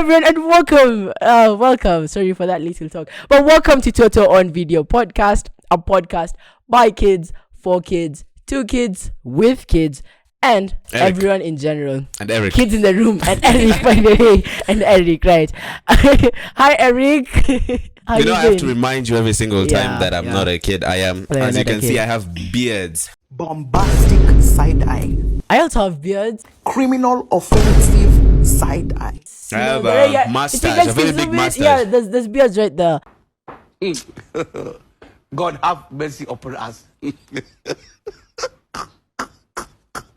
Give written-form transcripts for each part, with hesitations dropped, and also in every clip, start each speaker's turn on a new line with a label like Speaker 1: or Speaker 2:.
Speaker 1: everyone, and welcome. Sorry for that little talk, but welcome to Toto on Video Podcast, a podcast by kids, for kids, to kids, with kids, and Eric. Everyone in general.
Speaker 2: And Eric.
Speaker 1: Kids in the room, and Eric, by the way, and Eric, right? Hi, Eric. How you
Speaker 2: I have to remind you every single time that I'm not a kid. I am, as you can see, I have beards.
Speaker 3: Bombastic side eye.
Speaker 1: I also have beards.
Speaker 3: Criminal offensive side eye.
Speaker 2: I have a mustache, a very big mustache.
Speaker 1: Yeah, there's beards right there.
Speaker 3: God have mercy upon us.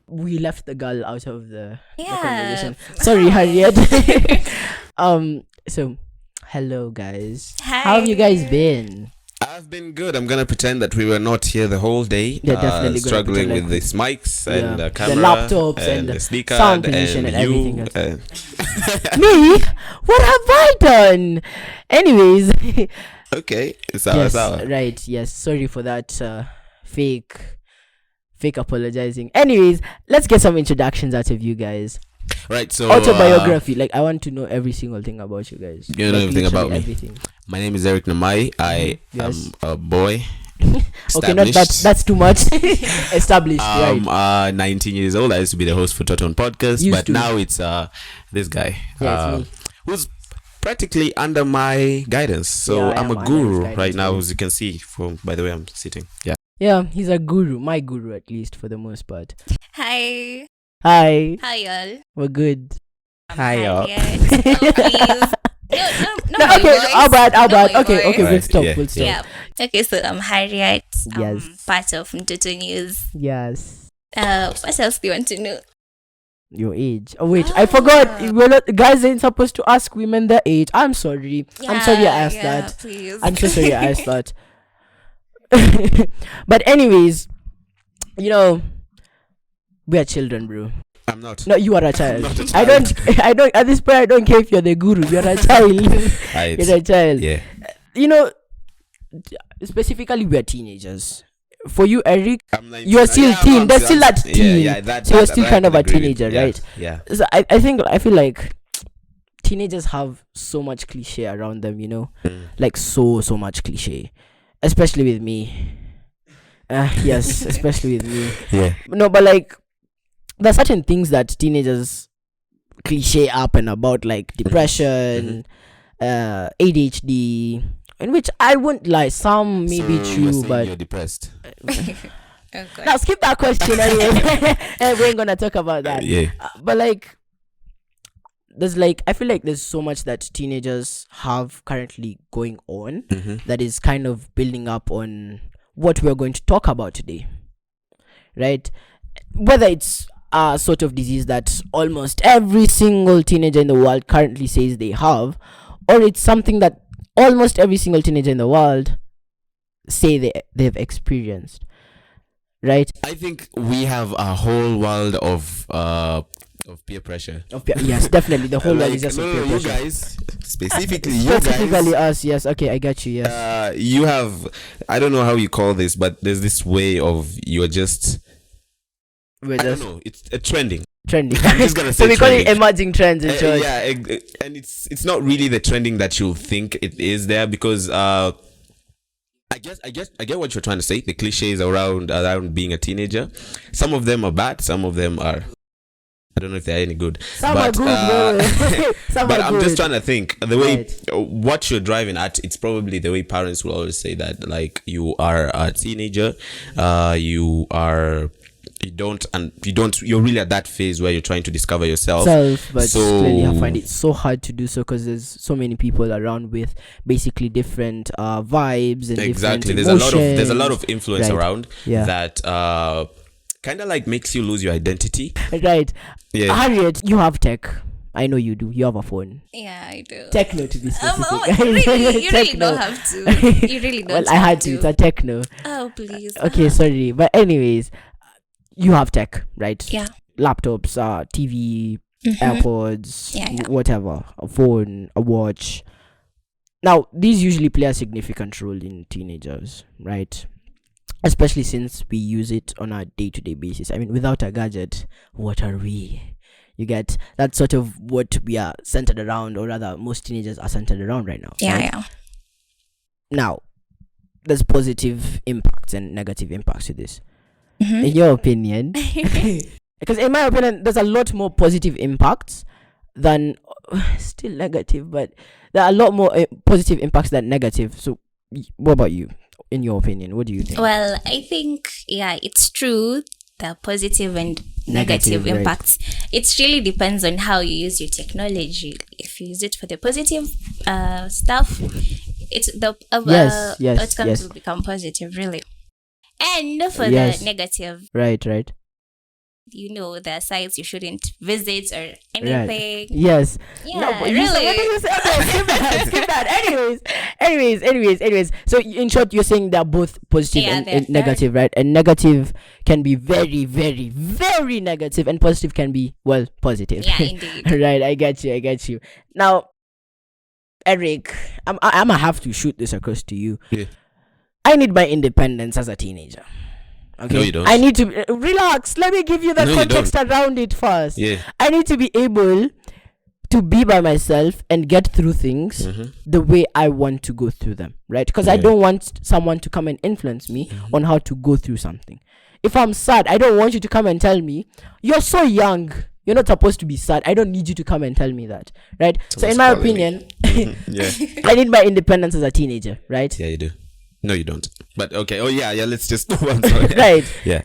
Speaker 1: We left the girl out of the conversation. Sorry, Harriet. So, hello guys.
Speaker 4: Hi.
Speaker 1: How have you guys been?
Speaker 2: I've been good. I'm gonna pretend that we were not here the whole day.
Speaker 1: Yeah, definitely
Speaker 2: struggling with these mics and the camera,
Speaker 1: the laptops and
Speaker 2: the speaker,
Speaker 1: sound position and everything else.
Speaker 2: Me?
Speaker 1: What have I done? Anyways.
Speaker 2: Okay,
Speaker 1: yes, right. Yes, sorry for that fake apologizing. Anyways, let's get some introductions out of you guys.
Speaker 2: Right, so
Speaker 1: autobiography. Like, I want to know every single thing about you guys.
Speaker 2: You know everything about me.
Speaker 1: Everything.
Speaker 2: My name is Eric Namai. I am a boy.
Speaker 1: Okay, not that's too much. Established. Right.
Speaker 2: 19 years old. I used to be the host for Toto podcast, now it's this guy.
Speaker 1: Yeah,
Speaker 2: who's practically under my guidance. So I'm a guru right now, as you can see from by the way I'm sitting.
Speaker 1: Yeah, he's a guru. My guru, at least for the most part.
Speaker 4: Hi.
Speaker 1: Hi,
Speaker 4: y'all.
Speaker 1: We're good.
Speaker 2: Hi, y'all.
Speaker 4: No,
Speaker 1: okay, how bad? Okay,
Speaker 2: right.
Speaker 1: we'll stop.
Speaker 4: Yeah. Okay, so I'm Harriet.
Speaker 1: Yes.
Speaker 4: Part of Toto News.
Speaker 1: Yes.
Speaker 4: What else do you want to know?
Speaker 1: Your age. Oh wait, I forgot. Guys ain't supposed to ask women their age. I'm sorry. I'm sorry I asked that.
Speaker 4: Please.
Speaker 1: I'm so sorry I asked that. But anyways, we are children, bro.
Speaker 2: I'm not.
Speaker 1: No, you are a child.
Speaker 2: I'm not a child.
Speaker 1: I don't at this point I don't care if you're the guru. You're a child. You're a child.
Speaker 2: Yeah.
Speaker 1: Specifically we are teenagers. For you, Eric,
Speaker 2: you
Speaker 1: are still teen. There's still that teen. So you're still kind of a teenager, right?
Speaker 2: Yeah.
Speaker 1: So I feel like teenagers have so much cliche around them, like so much cliche, especially with me. Yes, especially with me.
Speaker 2: Yeah.
Speaker 1: No, but like there are certain things that teenagers cliche up and about, like depression, ADHD. In which I won't lie, some may be true, but
Speaker 2: you're depressed.
Speaker 4: Okay.
Speaker 1: Now skip that question anyway. We ain't gonna talk about that. But like, I feel like there's so much that teenagers have currently going on that is kind of building up on what we're going to talk about today, right? Whether it's a sort of disease that almost every single teenager in the world currently says they have, or it's something that almost every single teenager in the world say they've experienced, right?
Speaker 2: I think we have a whole world of peer pressure.
Speaker 1: Yes, definitely. The whole world is just of peer pressure.
Speaker 2: You guys, specifically
Speaker 1: us. Yes, okay, I got you. Yes.
Speaker 2: You have, I don't know how you call this, but there's this way of I don't know. It's a trending.
Speaker 1: I'm
Speaker 2: just gonna say
Speaker 1: so we call it emerging trends in church.
Speaker 2: And it's not really the trending that you'll think it is there, because I get what you're trying to say. The cliches around being a teenager, some of them are bad, some of them are, I don't know if they're any good.
Speaker 1: Some are good,
Speaker 2: but I'm just trying to think the way what you're driving at. It's probably the way parents will always say that, like, you are a teenager, you're really at that phase where you're trying to discover yourself.
Speaker 1: But clearly I find it so hard to do so because there's so many people around with basically different vibes and
Speaker 2: exactly
Speaker 1: different
Speaker 2: there's a lot of influence around that kind of like makes you lose your identity,
Speaker 1: right? Harriet, you have tech. I know you do. You have a phone.
Speaker 4: Yeah, I do.
Speaker 1: Techno, to be specific.
Speaker 4: You really don't have to. You really don't.
Speaker 1: Well, I had to. It's a techno.
Speaker 4: Oh, please.
Speaker 1: Okay, sorry. But anyways, you have tech, right?
Speaker 4: Yeah.
Speaker 1: Laptops, TV, AirPods, whatever, a phone, a watch. Now, these usually play a significant role in teenagers, right? Especially since we use it on a day-to-day basis. I mean, without a gadget, what are we? You get that's sort of what we are centered around, or rather, most teenagers are centered around right now.
Speaker 4: Yeah,
Speaker 1: right?
Speaker 4: yeah.
Speaker 1: Now, there's positive impacts and negative impacts to this.
Speaker 4: Mm-hmm.
Speaker 1: In your opinion, because in my opinion, there's a lot more positive impacts than still negative, but there are a lot more positive impacts than negative. So, what about you? In your opinion, what do you think?
Speaker 4: Well, I think, yeah, it's true. The positive and negative
Speaker 1: Negative, right.
Speaker 4: impacts. It really depends on how you use your technology. If you use it for the positive stuff, it's the outcomes will become positive, really. And for the negative,
Speaker 1: right.
Speaker 4: there are sites you shouldn't visit or anything.
Speaker 1: Right. Yes.
Speaker 4: Yeah,
Speaker 1: No, but
Speaker 4: really.
Speaker 1: skip that. Anyways. So in short, you're saying they're both positive and negative, right? And negative can be very, very, very negative, and positive can be, well, positive.
Speaker 4: Yeah, indeed.
Speaker 1: Right. I get you. Now, Eric, I'm gonna have to shoot this across to you.
Speaker 2: Yeah.
Speaker 1: I need my independence as a teenager. Okay.
Speaker 2: No, you don't.
Speaker 1: I need to relax. Let me give you the context around it first.
Speaker 2: Yeah.
Speaker 1: I need to be able to be by myself and get through things the way I want to go through them, right? Because I don't want someone to come and influence me on how to go through something. If I'm sad, I don't want you to come and tell me, you're so young, you're not supposed to be sad. I don't need you to come and tell me that, right? So in my opinion, I need my independence as a teenager, right?
Speaker 2: Yeah, you do. No, you don't. But okay. Oh, yeah. Let's just move on.
Speaker 1: Right.
Speaker 2: Yeah.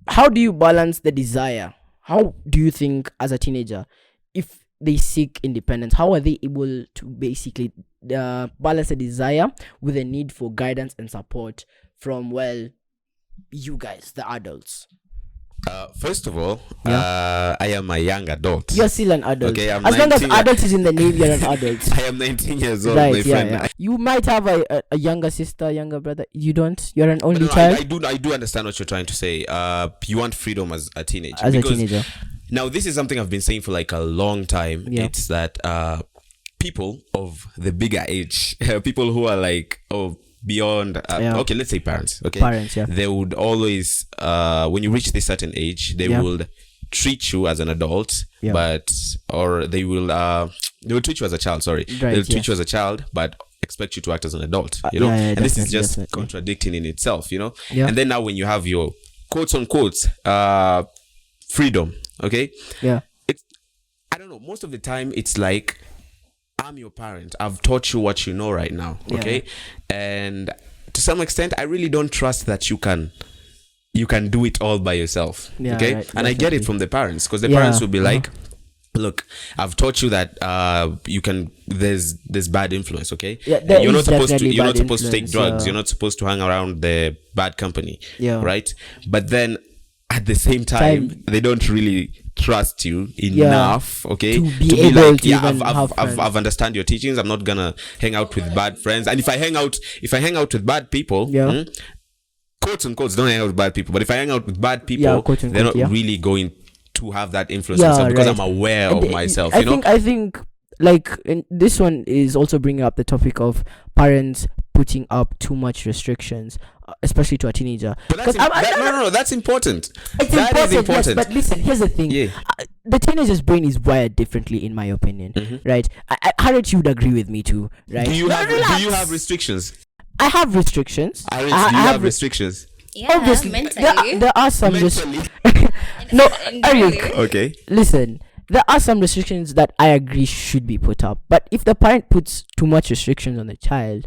Speaker 1: How do you balance the desire? How do you think, as a teenager, if they seek independence, how are they able to basically balance the desire with the need for guidance and support from, well, you guys, the adults?
Speaker 2: First of all, I am a young adult.
Speaker 1: You're still an adult.
Speaker 2: Okay,
Speaker 1: as long as adult is in the name, you're an adult.
Speaker 2: I am 19 years old,
Speaker 1: right,
Speaker 2: my friend.
Speaker 1: Yeah. You might have a younger sister, younger brother. You don't? You're an only child?
Speaker 2: I do understand what you're trying to say. You want freedom as a teenager.
Speaker 1: As a teenager.
Speaker 2: Now, this is something I've been saying for like a long time. Yeah. It's that people of the bigger age, people who are like, beyond okay, let's say parents, they would always when you reach this certain age, they would treat you as an adult, or they will treat you as a child, they'll treat you as a child but expect you to act as an adult, and this is just contradicting in itself, and then now when you have your quotes unquote freedom, it's, I don't know, most of the time it's like, I'm your parent. I've taught you what you know right now. Okay. And to some extent, I really don't trust that you can do it all by yourself. Okay. Right, and I get it from the parents, because the parents will be like, look, I've taught you that you can, there's bad influence, okay?
Speaker 1: Yeah,
Speaker 2: you're not supposed to take drugs, you're not supposed to hang around the bad company. Right? But then at the same time, they don't really trust you enough, okay, to be able to I've understand your teachings. I'm not gonna hang out with bad friends. And if I hang out with bad people, quotes unquote, don't hang out with bad people. But if I hang out with bad people, they're not really going to have that influence on myself, because I'm aware of myself.
Speaker 1: I think like this one is also bringing up the topic of parents putting up too much restrictions, especially to a teenager.
Speaker 2: But that's important.
Speaker 1: It's important. Yes, but listen, here's the thing. The teenager's brain is wired differently, in my opinion. Right? Harriet, you would agree with me too, right?
Speaker 2: Do you have restrictions?
Speaker 1: I have restrictions.
Speaker 2: Harriet, do you have restrictions?
Speaker 4: Yeah,
Speaker 1: obviously,
Speaker 4: mentally.
Speaker 1: there are some no, Eric.
Speaker 2: Okay.
Speaker 1: Listen, there are some restrictions that I agree should be put up, but if the parent puts too much restrictions on the child,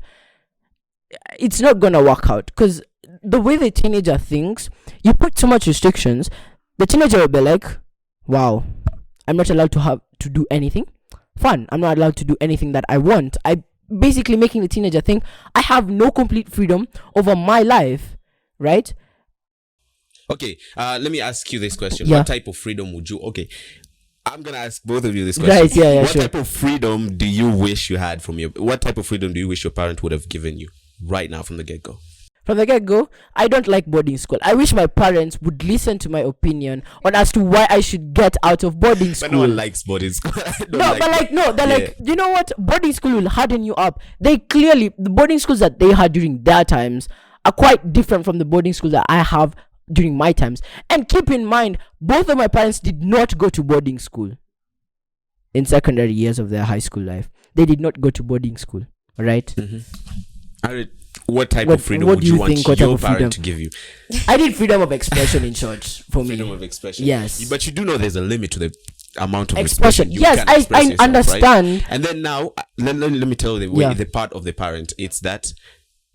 Speaker 1: it's not gonna work out, because the way the teenager thinks, you put too much restrictions, the teenager will be like, wow, I'm not allowed to do anything fun. I'm not allowed to do anything that I want. I basically making the teenager think I have no complete freedom over my life, right?
Speaker 2: Okay, let me ask you this question. What type of freedom would you... Okay, I'm going to ask both of you this question.
Speaker 1: Right,
Speaker 2: what type of freedom do you wish you had from what type of freedom do you wish your parent would have given you right now from the get-go?
Speaker 1: From the get-go, I don't like boarding school. I wish my parents would listen to my opinion on as to why I should get out of boarding school.
Speaker 2: But no one likes boarding school.
Speaker 1: Like, you know what? Boarding school will harden you up. The boarding schools that they had during their times are quite different from the boarding schools that I have during my times. And keep in mind, both of my parents did not go to boarding school in secondary years of their high school life. They did not go to boarding school. All right.
Speaker 2: What type of freedom would you want your parent to give you?
Speaker 1: I need freedom of expression, in short, for me.
Speaker 2: Freedom of expression.
Speaker 1: Yes.
Speaker 2: But you do know there's a limit to the amount of
Speaker 1: expression.
Speaker 2: Yes,
Speaker 1: I understand.
Speaker 2: Right? And then now, let me tell you the part of the parent. It's that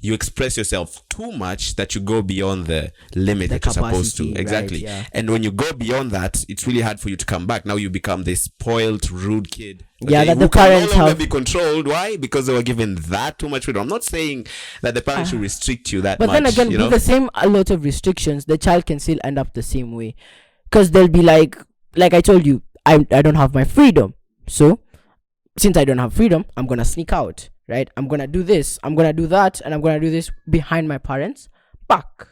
Speaker 2: you express yourself too much that you go beyond the limit that you're supposed to. Exactly. Right, and when you go beyond that, it's really hard for you to come back. Now you become this spoiled, rude kid.
Speaker 1: Okay? That the parents
Speaker 2: can no longer be controlled. Why? Because they were given that too much freedom. I'm not saying that the parents should restrict you that much. But then again, with
Speaker 1: the same a lot of restrictions, the child can still end up the same way. Because they'll be like I told you, I don't have my freedom. So, since I don't have freedom, I'm going to sneak out. Right? I'm going to do this, I'm going to do that, and I'm going to do this behind my parents' back.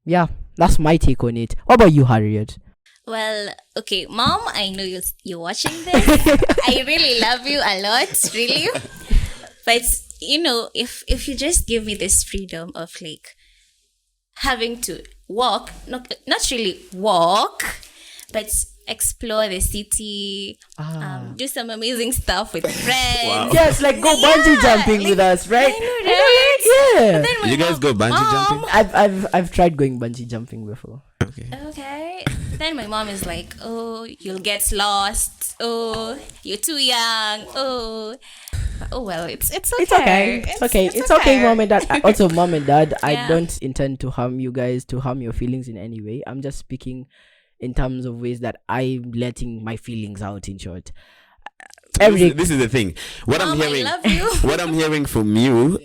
Speaker 1: Yeah, that's my take on it. What about you, Harriet?
Speaker 4: Well, okay, Mom, I know you're watching this. I really love you a lot, really. But, if you just give me this freedom of having to walk, not really walk, but explore the city, do some amazing stuff with friends.
Speaker 1: Wow. Yes, go bungee jumping with us, right?
Speaker 4: I know, right?
Speaker 2: Yeah. You guys go bungee jumping?
Speaker 1: I've tried going bungee jumping before.
Speaker 4: Okay. Then my mom is like, "Oh, you'll get lost. Oh, you're too young. Oh well, it's okay.
Speaker 1: It's okay, Mom and Dad. Also, Mom and Dad, I don't intend to harm you guys, to harm your feelings in any way. I'm just speaking in terms of ways that I'm letting my feelings out, in short.
Speaker 2: This is the thing. What
Speaker 4: Mom,
Speaker 2: I'm hearing,
Speaker 4: I love you.
Speaker 2: What I'm hearing from you,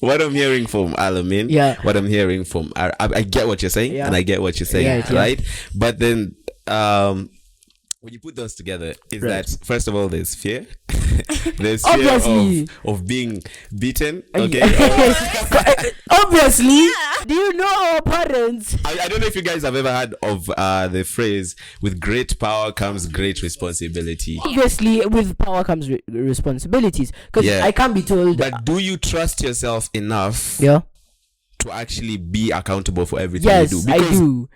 Speaker 2: what I'm hearing from Amin, what I'm hearing from, I get what you're saying, and I get what you're saying, right? But then, when you put those together, is that first of all, there's fear. There's fear of being beaten. Okay.
Speaker 1: Obviously. Do you know our parents?
Speaker 2: I don't know if you guys have ever heard of the phrase, with great power comes great responsibility.
Speaker 1: Obviously, with power comes responsibilities. Because I can't be told.
Speaker 2: But do you trust yourself enough to actually be accountable for everything you do?
Speaker 1: Yes, I do.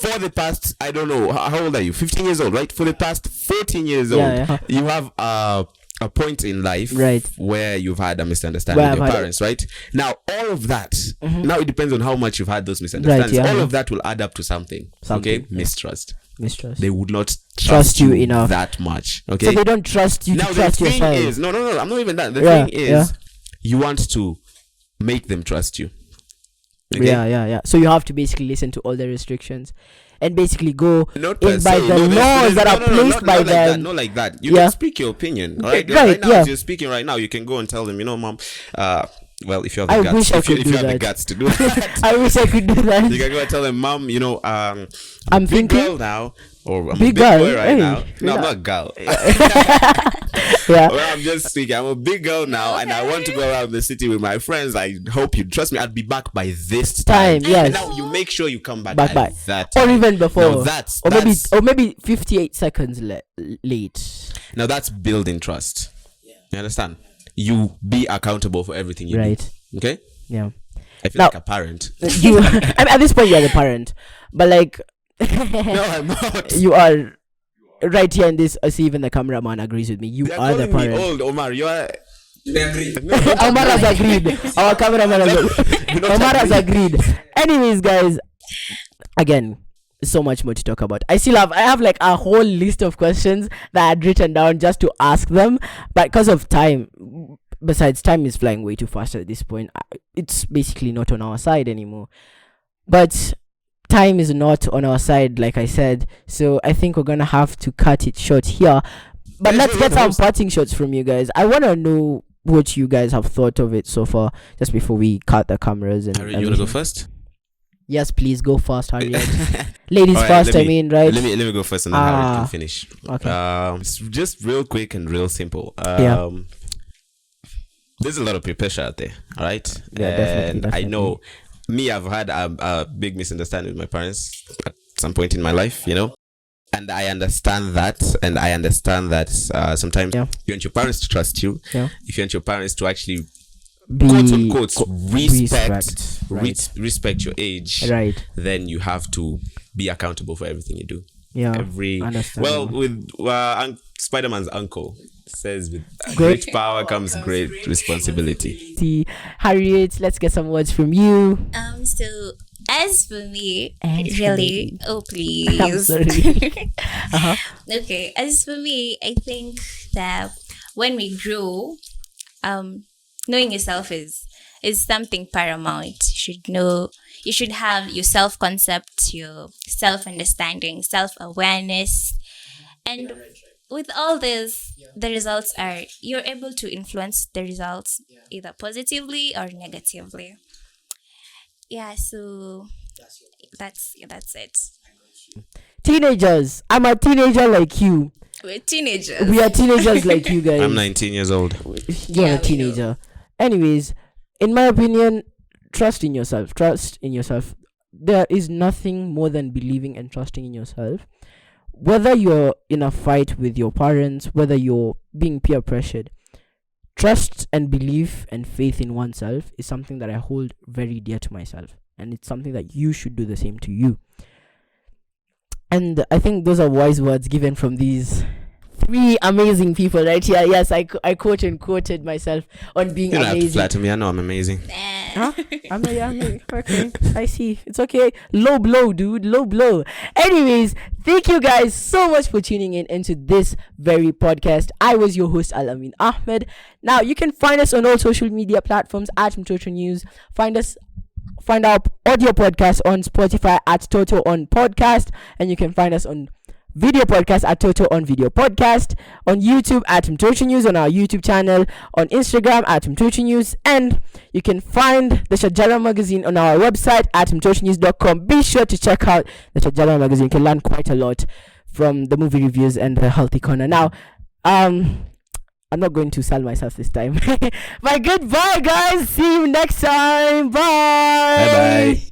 Speaker 2: For the past, I don't know, how old are you? 15 years old, right? For the past 14 years old, you have a point in life where you've had a misunderstanding with your parents, right? Now, all of that, now it depends on how much you've had those misunderstandings. All of that will add up to something. Okay? Mistrust. They would not trust you enough that much. Okay?
Speaker 1: So they don't trust you to trust yourself.
Speaker 2: Now, the thing is, no, I'm not even that. The thing is, you want to make them trust you. Okay?
Speaker 1: Yeah. So you have to basically listen to all the restrictions and basically go in by the laws that are placed by them.
Speaker 2: Not like that. You can speak your opinion. All right. Right now, as you're speaking right now, you can go and tell them, Mom. Well, if you have the guts, if you have the guts to do that,
Speaker 1: I wish I could do that.
Speaker 2: You can go and tell them, Mom,
Speaker 1: I'm
Speaker 2: big girl now, or I'm a big boy right now. No, I'm not a girl. Well, I'm just speaking. I'm a big girl now, and I want to go around the city with my friends. I hope you trust me. I'll be back by this time.
Speaker 1: Yes.
Speaker 2: And now you make sure you come back by that
Speaker 1: time. Or even before.
Speaker 2: Now
Speaker 1: maybe 58 seconds late.
Speaker 2: Now that's building trust. You understand? You be accountable for everything you do. Okay?
Speaker 1: Yeah.
Speaker 2: I feel like a parent.
Speaker 1: At this point, you're the parent. But
Speaker 2: no, I'm not.
Speaker 1: You are right here in this. I see even the cameraman agrees with me. You are the parent.
Speaker 2: Me old, Omar. You are.
Speaker 3: They agree.
Speaker 1: Omar has agreed. Our cameraman has agreed. Omar has agreed. Anyways, guys, again, so much more to talk about. I have a whole list of questions that I had written down just to ask them, but because of time, besides time is flying way too fast at this point, it's basically not on our side anymore. But time is not on our side, like I said, so I think we're gonna have to cut it short here. But let's get some parting shots from you guys. I want to know what you guys have thought of it so far, just before we cut the cameras. And
Speaker 2: Harriet, you want to go first?
Speaker 1: Yes, please go first, Harriet. Ladies first, right?
Speaker 2: Let me go first and then Harriet can finish. Okay. It's just real quick and real simple. There's a lot of peer pressure out there, all right?
Speaker 1: Yeah, definitely.
Speaker 2: I know I've had a big misunderstanding with my parents at some point in my life, and I understand that, sometimes you want your parents to trust you. If you want your parents to actually, quote unquote, respect respect your age,
Speaker 1: right,
Speaker 2: then you have to be accountable for everything you do.
Speaker 1: Yeah.
Speaker 2: With Spider-Man's uncle says, with great power comes great responsibility.
Speaker 1: Harriet, let's get some words from you.
Speaker 4: So as for me, really, oh please.
Speaker 1: I'm sorry.
Speaker 4: Okay, as for me, I think that when we grow, knowing yourself is something paramount. You should have your self-concept, your self-understanding, self-awareness. And with all this, the results are, you're able to influence the results either positively or negatively. Yeah, so that's it.
Speaker 1: Teenagers, I'm a teenager like you.
Speaker 4: We're teenagers.
Speaker 1: We are teenagers like you guys.
Speaker 2: I'm 19 years old.
Speaker 1: You're a teenager. Anyways, in my opinion, trust in yourself. There is nothing more than believing and trusting in yourself. Whether you're in a fight with your parents, whether you're being peer pressured, trust and belief and faith in oneself is something that I hold very dear to myself. And it's something that you should do the same to you. And I think those are wise words given from these 3 amazing people right here. Yes, I quoted myself on being amazing. You don't have to
Speaker 2: flatter me. I know I'm amazing.
Speaker 1: Huh? I'm okay. I see. It's okay. Low blow, dude. Low blow. Anyways, thank you guys so much for tuning in into this very podcast. I was your host, amin Ahmed. Now, you can find us on all social media platforms at Toto News. Find our audio podcast on Spotify at Toto on Podcast, and you can find us on video podcast at Toto on Video Podcast, on YouTube at Toto News on our YouTube channel, on Instagram at Toto News, and you can find the Shajara magazine on our website at totonews.com. Be sure to check out the Shajara magazine. You can learn quite a lot from the movie reviews and the healthy corner. Now, I'm not going to sell myself this time. But goodbye, guys. See you next time. Bye.
Speaker 2: Bye-bye.